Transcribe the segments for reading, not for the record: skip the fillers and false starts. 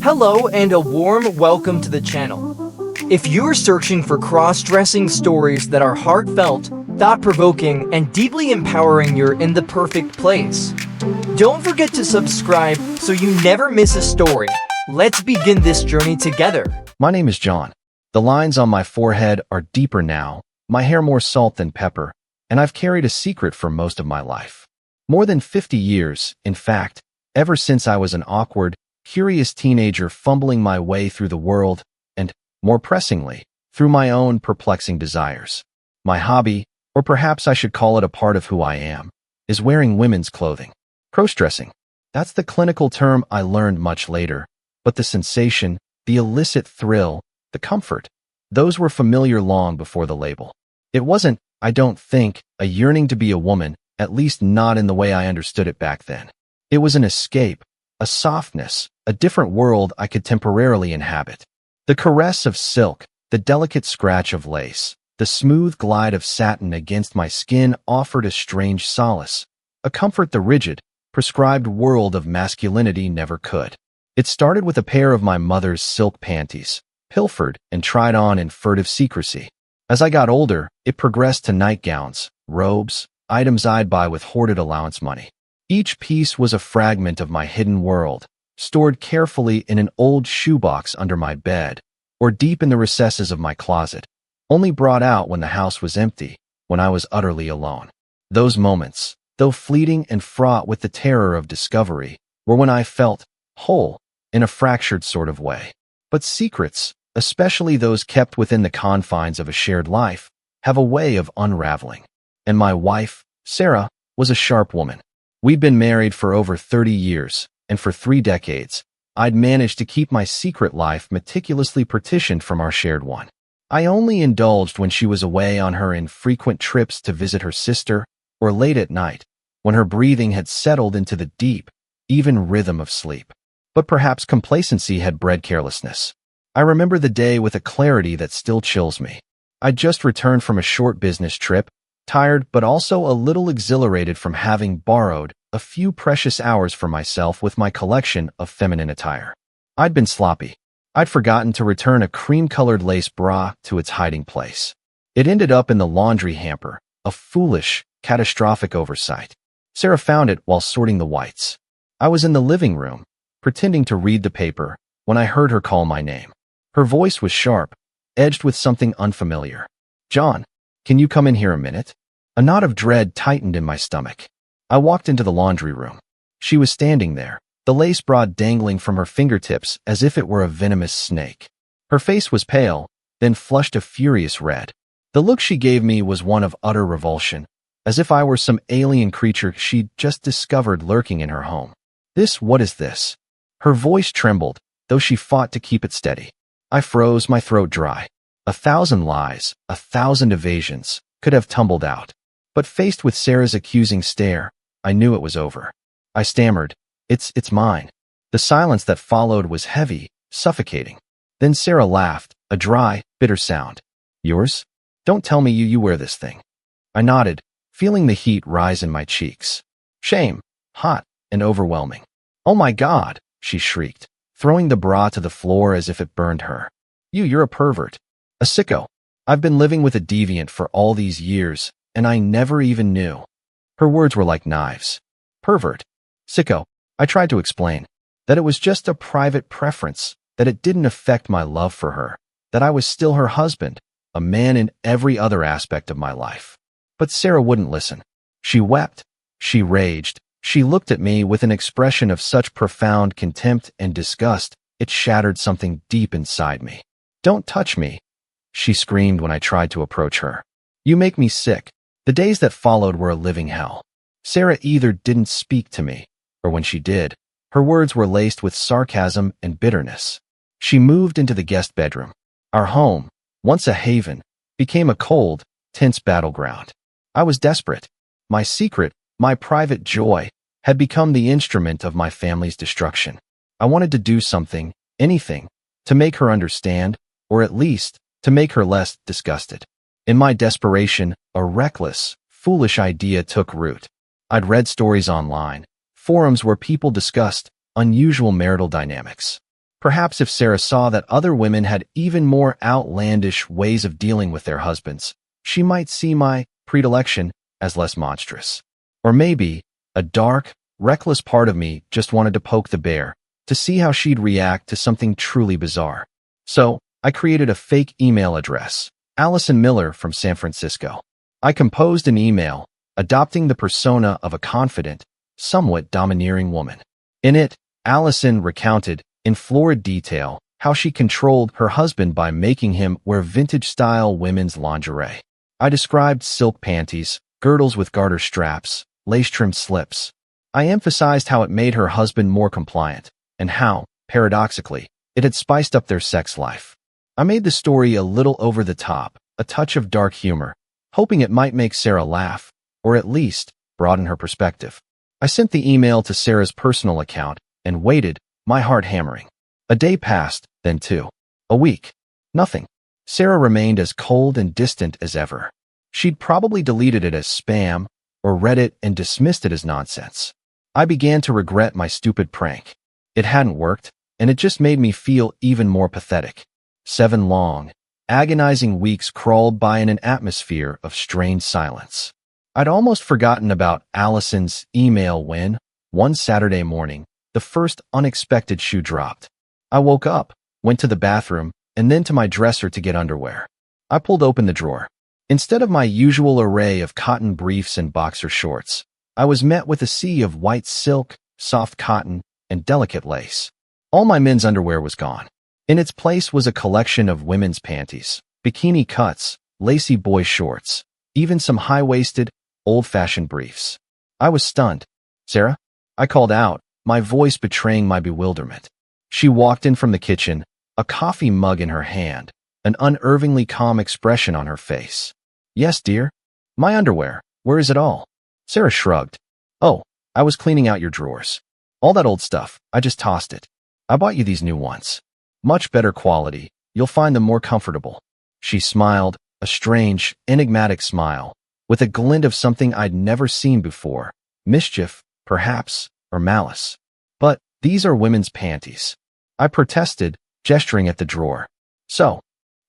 Hello and a warm welcome to the channel. If you're searching for cross-dressing stories that are heartfelt, thought-provoking, and deeply empowering, you're in the perfect place. Don't forget to subscribe so you never miss a story. Let's begin this journey together. My name is John. The lines on my forehead are deeper now, my hair more salt than pepper, and I've carried a secret for most of my life. More than 50 years, in fact, ever since I was an awkward, curious teenager fumbling my way through the world and, more pressingly, through my own perplexing desires. My hobby, or perhaps I should call it a part of who I am, is wearing women's clothing. Crossdressing. That's the clinical term I learned much later, but the sensation, the illicit thrill, the comfort, those were familiar long before the label. It wasn't, I don't think, a yearning to be a woman, at least not in the way I understood it back then. It was an escape, a softness, a different world I could temporarily inhabit. The caress of silk, the delicate scratch of lace, the smooth glide of satin against my skin offered a strange solace, a comfort the rigid, prescribed world of masculinity never could. It started with a pair of my mother's silk panties, pilfered and tried on in furtive secrecy. As I got older, it progressed to nightgowns, robes, items I'd buy with hoarded allowance money. Each piece was a fragment of my hidden world, stored carefully in an old shoebox under my bed, or deep in the recesses of my closet, only brought out when the house was empty, when I was utterly alone. Those moments, though fleeting and fraught with the terror of discovery, were when I felt whole, in a fractured sort of way. But secrets, especially those kept within the confines of a shared life, have a way of unraveling. And my wife, Sarah, was a sharp woman. We'd been married for over 30 years, and for 3 decades, I'd managed to keep my secret life meticulously partitioned from our shared one. I only indulged when she was away on her infrequent trips to visit her sister, or late at night, when her breathing had settled into the deep, even rhythm of sleep. But perhaps complacency had bred carelessness. I remember the day with a clarity that still chills me. I'd just returned from a short business trip, tired but also a little exhilarated from having borrowed a few precious hours for myself with my collection of feminine attire. I'd been sloppy. I'd forgotten to return a cream-colored lace bra to its hiding place. It ended up in the laundry hamper, a foolish, catastrophic oversight. Sarah found it while sorting the whites. I was in the living room, pretending to read the paper, when I heard her call my name. Her voice was sharp, edged with something unfamiliar. "John, can you come in here a minute?" A knot of dread tightened in my stomach. I walked into the laundry room. She was standing there, the lace bra dangling from her fingertips as if it were a venomous snake. Her face was pale, then flushed a furious red. The look she gave me was one of utter revulsion, as if I were some alien creature she'd just discovered lurking in her home. What is this?" Her voice trembled, though she fought to keep it steady. I froze, my throat dry. 1,000 lies, 1,000 evasions, could have tumbled out. But faced with Sarah's accusing stare, I knew it was over. I stammered, It's mine." The silence that followed was heavy, suffocating. Then Sarah laughed, a dry, bitter sound. "Yours? Don't tell me you wear this thing." I nodded, feeling the heat rise in my cheeks. Shame, hot and overwhelming. "Oh my God," she shrieked, throwing the bra to the floor as if it burned her. You're a pervert. A sicko. I've been living with a deviant for all these years, and I never even knew." Her words were like knives. Pervert. Sicko. I tried to explain that it was just a private preference, that it didn't affect my love for her, that I was still her husband, a man in every other aspect of my life. But Sarah wouldn't listen. She wept. She raged. She looked at me with an expression of such profound contempt and disgust, it shattered something deep inside me. "Don't touch me," she screamed when I tried to approach her. "You make me sick." The days that followed were a living hell. Sarah either didn't speak to me, or when she did, her words were laced with sarcasm and bitterness. She moved into the guest bedroom. Our home, once a haven, became a cold, tense battleground. I was desperate. My secret, my private joy, had become the instrument of my family's destruction. I wanted to do something, anything, to make her understand, or at least, to make her less disgusted. In my desperation, a reckless, foolish idea took root. I'd read stories online, forums where people discussed unusual marital dynamics. Perhaps if Sarah saw that other women had even more outlandish ways of dealing with their husbands, she might see my predilection as less monstrous. Or maybe a dark, reckless part of me just wanted to poke the bear to see how she'd react to something truly bizarre. So, I created a fake email address, Allison Miller from San Francisco. I composed an email, adopting the persona of a confident, somewhat domineering woman. In it, Allison recounted, in florid detail, how she controlled her husband by making him wear vintage-style women's lingerie. I described silk panties, girdles with garter straps, lace-trimmed slips. I emphasized how it made her husband more compliant, and how, paradoxically, it had spiced up their sex life. I made the story a little over the top, a touch of dark humor, hoping it might make Sarah laugh, or at least broaden her perspective. I sent the email to Sarah's personal account and waited, my heart hammering. A day passed, then two. A week. Nothing. Sarah remained as cold and distant as ever. She'd probably deleted it as spam, or read it and dismissed it as nonsense. I began to regret my stupid prank. It hadn't worked, and it just made me feel even more pathetic. 7 long, agonizing weeks crawled by in an atmosphere of strained silence. I'd almost forgotten about Allison's email when, one Saturday morning, the first unexpected shoe dropped. I woke up, went to the bathroom, and then to my dresser to get underwear. I pulled open the drawer. Instead of my usual array of cotton briefs and boxer shorts, I was met with a sea of white silk, soft cotton, and delicate lace. All my men's underwear was gone. In its place was a collection of women's panties, bikini cuts, lacy boy shorts, even some high-waisted, old-fashioned briefs. I was stunned. "Sarah?" I called out, my voice betraying my bewilderment. She walked in from the kitchen, a coffee mug in her hand, an unervingly calm expression on her face. "Yes, dear? My underwear. Where is it all?" Sarah shrugged. "Oh, I was cleaning out your drawers. All that old stuff, I just tossed it. I bought you these new ones. Much better quality. You'll find them more comfortable." She smiled, a strange, enigmatic smile, with a glint of something I'd never seen before. Mischief, perhaps, or malice. "But these are women's panties." I protested, gesturing at the drawer. "So?"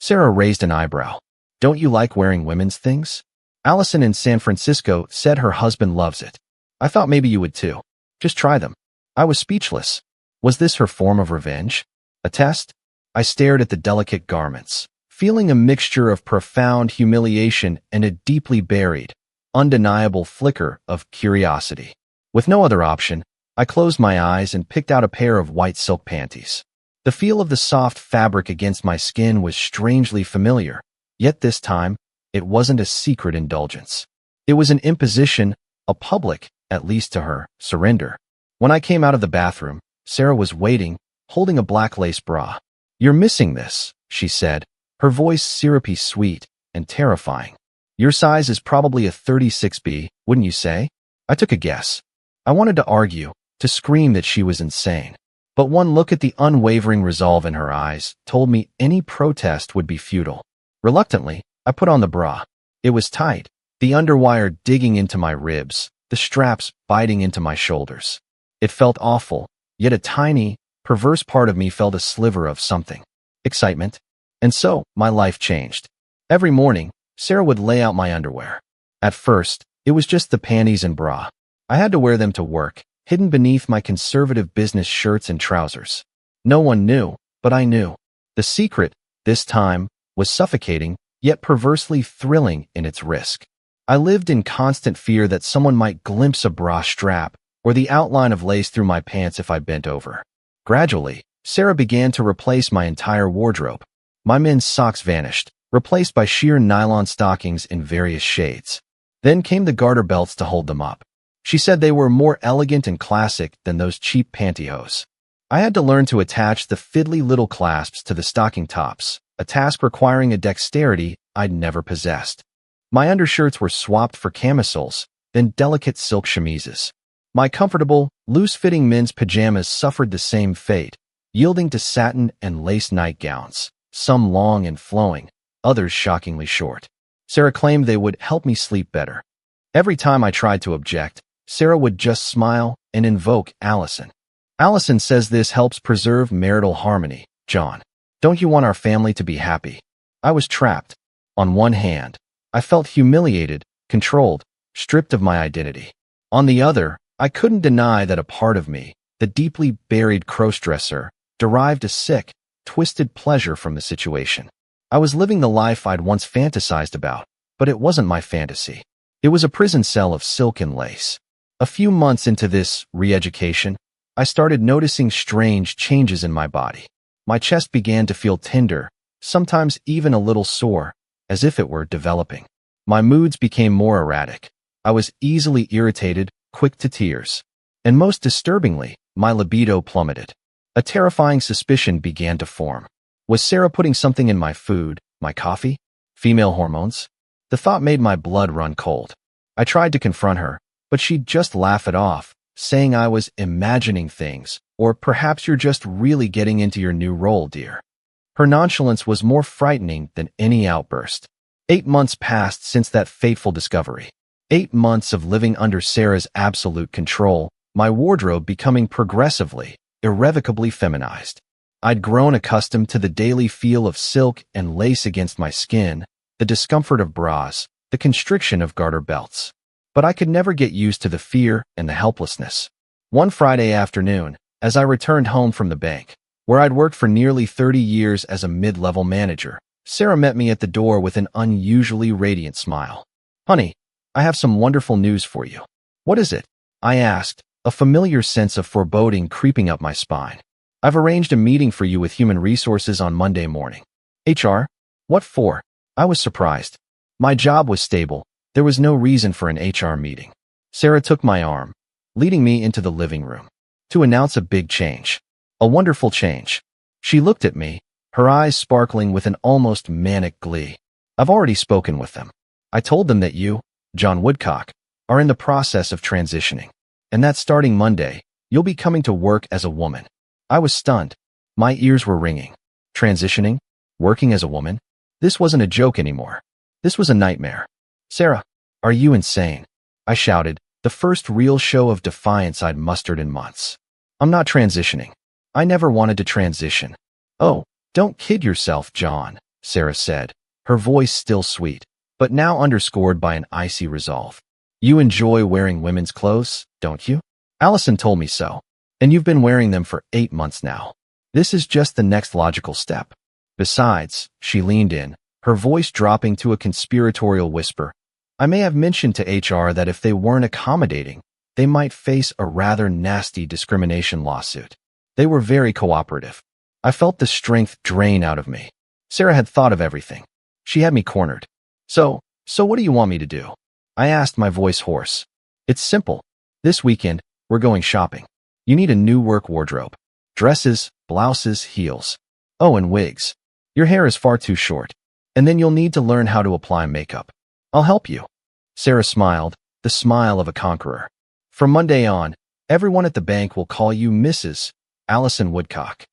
Sarah raised an eyebrow. "Don't you like wearing women's things? Allison in San Francisco said her husband loves it. I thought maybe you would too. Just try them." I was speechless. Was this her form of revenge? A test? I stared at the delicate garments, feeling a mixture of profound humiliation and a deeply buried, undeniable flicker of curiosity. With no other option, I closed my eyes and picked out a pair of white silk panties. The feel of the soft fabric against my skin was strangely familiar, yet this time, it wasn't a secret indulgence. It was an imposition, a public, at least to her, surrender. When I came out of the bathroom, Sarah was waiting, holding a black lace bra. "You're missing this," she said, her voice syrupy sweet and terrifying. "Your size is probably a 36B, wouldn't you say?" I took a guess. I wanted to argue, to scream that she was insane. But one look at the unwavering resolve in her eyes told me any protest would be futile. Reluctantly, I put on the bra. It was tight, the underwire digging into my ribs, the straps biting into my shoulders. It felt awful, yet a tiny, perverse part of me felt a sliver of something. Excitement. And so, my life changed. Every morning, Sarah would lay out my underwear. At first, it was just the panties and bra. I had to wear them to work, hidden beneath my conservative business shirts and trousers. No one knew, but I knew. The secret, this time, was suffocating, yet perversely thrilling in its risk. I lived in constant fear that someone might glimpse a bra strap or the outline of lace through my pants if I bent over. Gradually, Sarah began to replace my entire wardrobe. My men's socks vanished, replaced by sheer nylon stockings in various shades. Then came the garter belts to hold them up. She said they were more elegant and classic than those cheap pantyhose. I had to learn to attach the fiddly little clasps to the stocking tops, a task requiring a dexterity I'd never possessed. My undershirts were swapped for camisoles, then delicate silk chemises. My comfortable, loose-fitting men's pajamas suffered the same fate, yielding to satin and lace nightgowns, some long and flowing, others shockingly short. Sarah claimed they would help me sleep better. Every time I tried to object, Sarah would just smile and invoke Allison. Allison says this helps preserve marital harmony. John, don't you want our family to be happy? I was trapped. On one hand, I felt humiliated, controlled, stripped of my identity. On the other, I couldn't deny that a part of me, the deeply buried crossdresser, derived a sick, twisted pleasure from the situation. I was living the life I'd once fantasized about, but it wasn't my fantasy. It was a prison cell of silk and lace. A few months into this re-education, I started noticing strange changes in my body. My chest began to feel tender, sometimes even a little sore, as if it were developing. My moods became more erratic. I was easily irritated, quick to tears. And most disturbingly, my libido plummeted. A terrifying suspicion began to form. Was Sarah putting something in my food, my coffee? Female hormones? The thought made my blood run cold. I tried to confront her, but she'd just laugh it off, saying I was imagining things, or perhaps you're just really getting into your new role, dear. Her nonchalance was more frightening than any outburst. 8 months passed since that fateful discovery. 8 months of living under Sarah's absolute control, my wardrobe becoming progressively, irrevocably feminized. I'd grown accustomed to the daily feel of silk and lace against my skin, the discomfort of bras, the constriction of garter belts. But I could never get used to the fear and the helplessness. One Friday afternoon, as I returned home from the bank, where I'd worked for nearly 30 years as a mid-level manager, Sarah met me at the door with an unusually radiant smile. Honey, I have some wonderful news for you. What is it? I asked, a familiar sense of foreboding creeping up my spine. I've arranged a meeting for you with Human Resources on Monday morning. HR? What for? I was surprised. My job was stable. There was no reason for an HR meeting. Sarah took my arm, leading me into the living room, to announce a big change. A wonderful change. She looked at me, her eyes sparkling with an almost manic glee. I've already spoken with them. I told them that you, John Woodcock, are in the process of transitioning, and that starting Monday, you'll be coming to work as a woman. I was stunned. My ears were ringing. Transitioning? Working as a woman? This wasn't a joke anymore. This was a nightmare. Sarah, are you insane? I shouted, the first real show of defiance I'd mustered in months. I'm not transitioning. I never wanted to transition. Oh, don't kid yourself, John, Sarah said, her voice still sweet, but now underscored by an icy resolve. You enjoy wearing women's clothes, don't you? Allison told me so. And you've been wearing them for 8 months now. This is just the next logical step. Besides, she leaned in, her voice dropping to a conspiratorial whisper. I may have mentioned to HR that if they weren't accommodating, they might face a rather nasty discrimination lawsuit. They were very cooperative. I felt the strength drain out of me. Sarah had thought of everything. She had me cornered. So what do you want me to do? I asked, my voice hoarse. It's simple. This weekend, we're going shopping. You need a new work wardrobe. Dresses, blouses, heels. Oh, and wigs. Your hair is far too short. And then you'll need to learn how to apply makeup. I'll help you. Sarah smiled, the smile of a conqueror. From Monday on, everyone at the bank will call you Mrs. Allison Woodcock.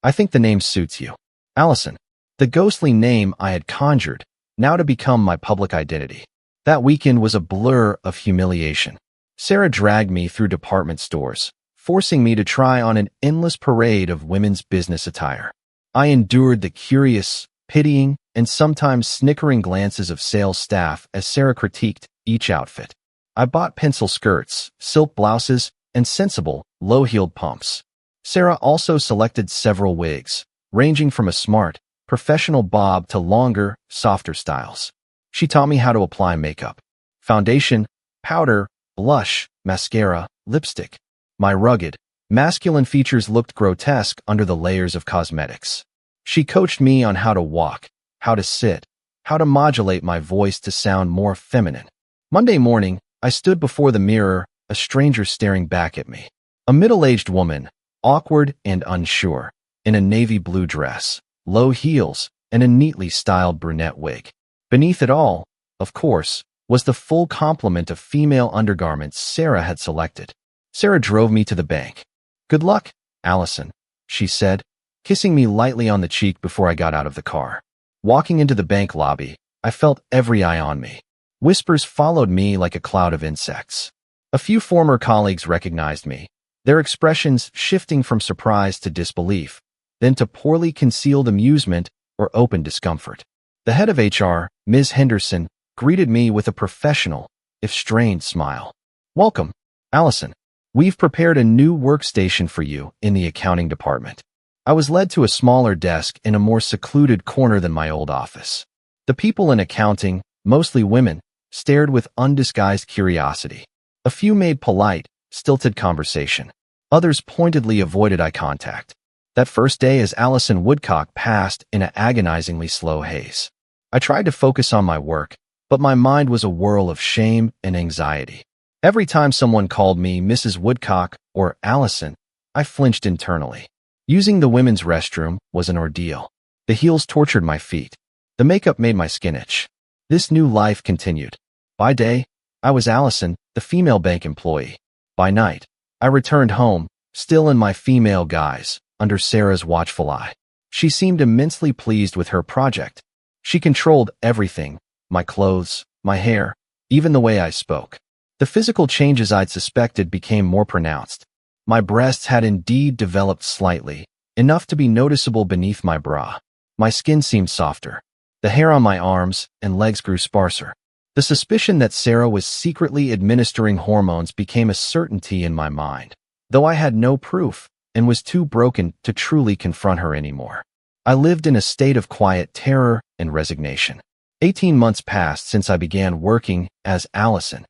I think the name suits you. Allison, the ghostly name I had conjured, now to become my public identity. That weekend was a blur of humiliation. Sarah dragged me through department stores, forcing me to try on an endless parade of women's business attire. I endured the curious, pitying, and sometimes snickering glances of sales staff as Sarah critiqued each outfit. I bought pencil skirts, silk blouses, and sensible, low-heeled pumps. Sarah also selected several wigs, ranging from a smart, professional bob to longer, softer styles. She taught me how to apply makeup. Foundation, powder, blush, mascara, lipstick. My rugged, masculine features looked grotesque under the layers of cosmetics. She coached me on how to walk, how to sit, how to modulate my voice to sound more feminine. Monday morning, I stood before the mirror, a stranger staring back at me. A middle-aged woman, awkward and unsure, in a navy blue dress, low heels, and a neatly styled brunette wig. Beneath it all, of course, was the full complement of female undergarments Sarah had selected. Sarah drove me to the bank. Good luck, Allison, she said, kissing me lightly on the cheek before I got out of the car. Walking into the bank lobby, I felt every eye on me. Whispers followed me like a cloud of insects. A few former colleagues recognized me, their expressions shifting from surprise to disbelief, then to poorly concealed amusement or open discomfort. The head of HR, Ms. Henderson, greeted me with a professional, if strained, smile. "Welcome, Allison. We've prepared a new workstation for you in the accounting department." I was led to a smaller desk in a more secluded corner than my old office. The people in accounting, mostly women, stared with undisguised curiosity. A few made polite, stilted conversation. Others pointedly avoided eye contact. That first day as Allison Woodcock passed in an agonizingly slow haze. I tried to focus on my work, but my mind was a whirl of shame and anxiety. Every time someone called me Mrs. Woodcock or Allison, I flinched internally. Using the women's restroom was an ordeal. The heels tortured my feet. The makeup made my skin itch. This new life continued. By day, I was Allison, the female bank employee. By night, I returned home, still in my female guise, under Sarah's watchful eye. She seemed immensely pleased with her project. She controlled everything, my clothes, my hair, even the way I spoke. The physical changes I'd suspected became more pronounced. My breasts had indeed developed slightly, enough to be noticeable beneath my bra. My skin seemed softer. The hair on my arms and legs grew sparser. The suspicion that Sarah was secretly administering hormones became a certainty in my mind, though I had no proof and was too broken to truly confront her anymore. I lived in a state of quiet terror and resignation. 18 months passed since I began working as Allison.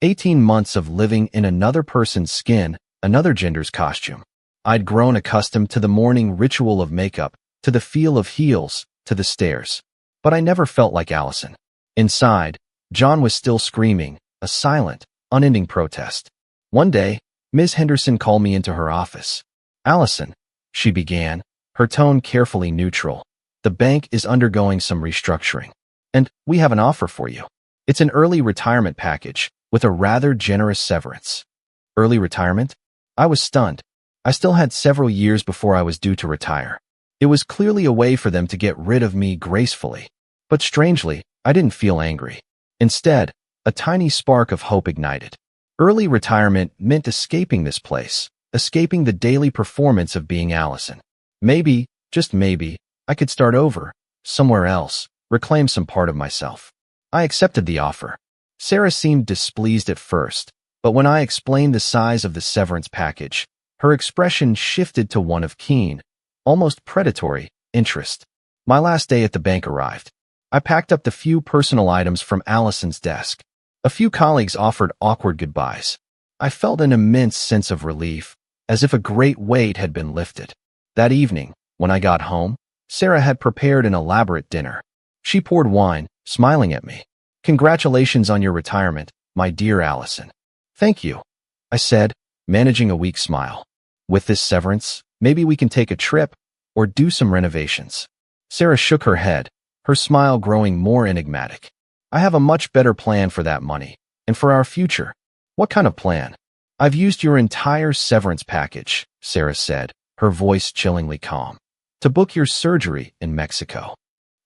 18 months of living in another person's skin, another gender's costume. I'd grown accustomed to the morning ritual of makeup, to the feel of heels, to the stares. But I never felt like Allison. Inside, John was still screaming, a silent, unending protest. One day, Ms. Henderson called me into her office. "Allison," she began, her tone carefully neutral, "the bank is undergoing some restructuring. And we have an offer for you. It's an early retirement package with a rather generous severance." Early retirement? I was stunned. I still had several years before I was due to retire. It was clearly a way for them to get rid of me gracefully. But strangely, I didn't feel angry. Instead, a tiny spark of hope ignited. Early retirement meant escaping this place, escaping the daily performance of being Allison. Maybe, just maybe, I could start over, somewhere else, reclaim some part of myself. I accepted the offer. Sarah seemed displeased at first, but when I explained the size of the severance package, her expression shifted to one of keen, almost predatory, interest. My last day at the bank arrived. I packed up the few personal items from Allison's desk. A few colleagues offered awkward goodbyes. I felt an immense sense of relief, as if a great weight had been lifted. That evening, when I got home, Sarah had prepared an elaborate dinner. She poured wine, smiling at me. "Congratulations on your retirement, my dear Allison." "Thank you," I said, managing a weak smile. "With this severance, maybe we can take a trip or do some renovations." Sarah shook her head, her smile growing more enigmatic. "I have a much better plan for that money and for our future." "What kind of plan?" "I've used your entire severance package," Sarah said, her voice chillingly calm, "to book your surgery in Mexico."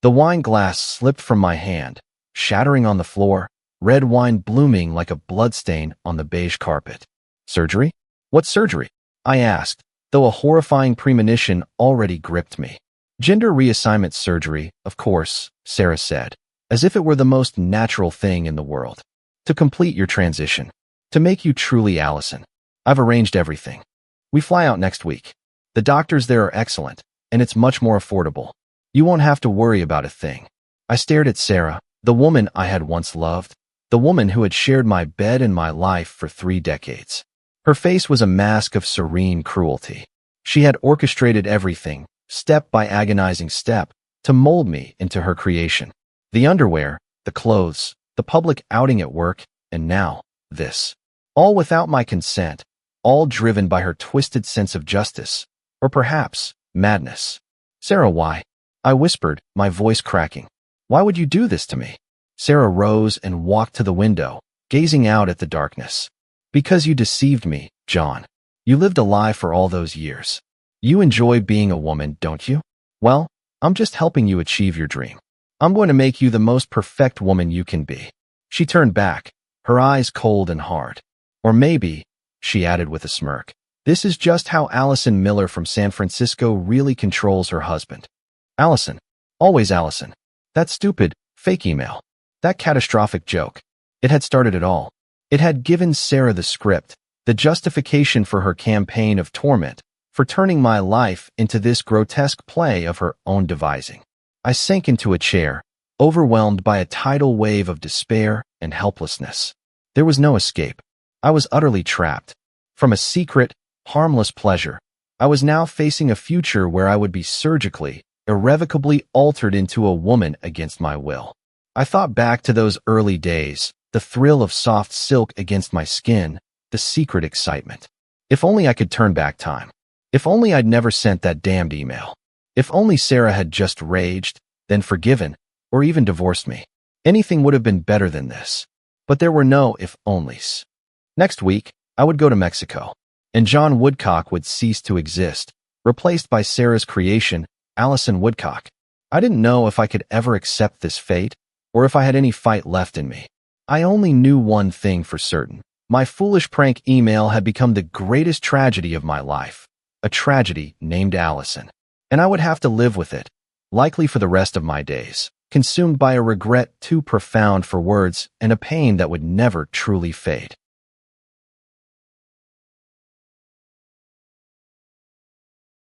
The wine glass slipped from my hand, shattering on the floor, red wine blooming like a bloodstain on the beige carpet. "Surgery? What surgery?" I asked, though a horrifying premonition already gripped me. "Gender reassignment surgery, of course," Sarah said, as if it were the most natural thing in the world. "To complete your transition. To make you truly Allison. I've arranged everything. We fly out next week. The doctors there are excellent, and it's much more affordable. You won't have to worry about a thing." I stared at Sarah, the woman I had once loved, the woman who had shared my bed and my life for 3 decades. Her face was a mask of serene cruelty. She had orchestrated everything, step by agonizing step, to mold me into her creation. The underwear, the clothes, the public outing at work, and now, this. All without my consent, all driven by her twisted sense of justice, or perhaps madness. "Sarah, why?" I whispered, my voice cracking. "Why would you do this to me?" Sarah rose and walked to the window, gazing out at the darkness. "Because you deceived me, John. You lived a lie for all those years. You enjoy being a woman, don't you? Well, I'm just helping you achieve your dream. I'm going to make you the most perfect woman you can be." She turned back, her eyes cold and hard. "Or maybe," she added with a smirk, This is just how Allison Miller from San Francisco really controls her husband. Allison. Always Allison. That stupid, fake email. That catastrophic joke. It had started it all. It had given Sarah the script, the justification for her campaign of torment, for turning my life into this grotesque play of her own devising. I sank into a chair, overwhelmed by a tidal wave of despair and helplessness. There was no escape. I was utterly trapped. From a secret, harmless pleasure, I was now facing a future where I would be surgically, irrevocably altered into a woman against my will. I thought back to those early days, the thrill of soft silk against my skin, the secret excitement. If only I could turn back time. If only I'd never sent that damned email. If only Sarah had just raged, then forgiven, or even divorced me. Anything would have been better than this. But there were no if-onlys. Next week, I would go to Mexico, and John Woodcock would cease to exist, replaced by Sarah's creation, Allison Woodcock. I didn't know if I could ever accept this fate, or if I had any fight left in me. I only knew one thing for certain. My foolish prank email had become the greatest tragedy of my life. A tragedy named Allison. And I would have to live with it, likely for the rest of my days, consumed by a regret too profound for words and a pain that would never truly fade.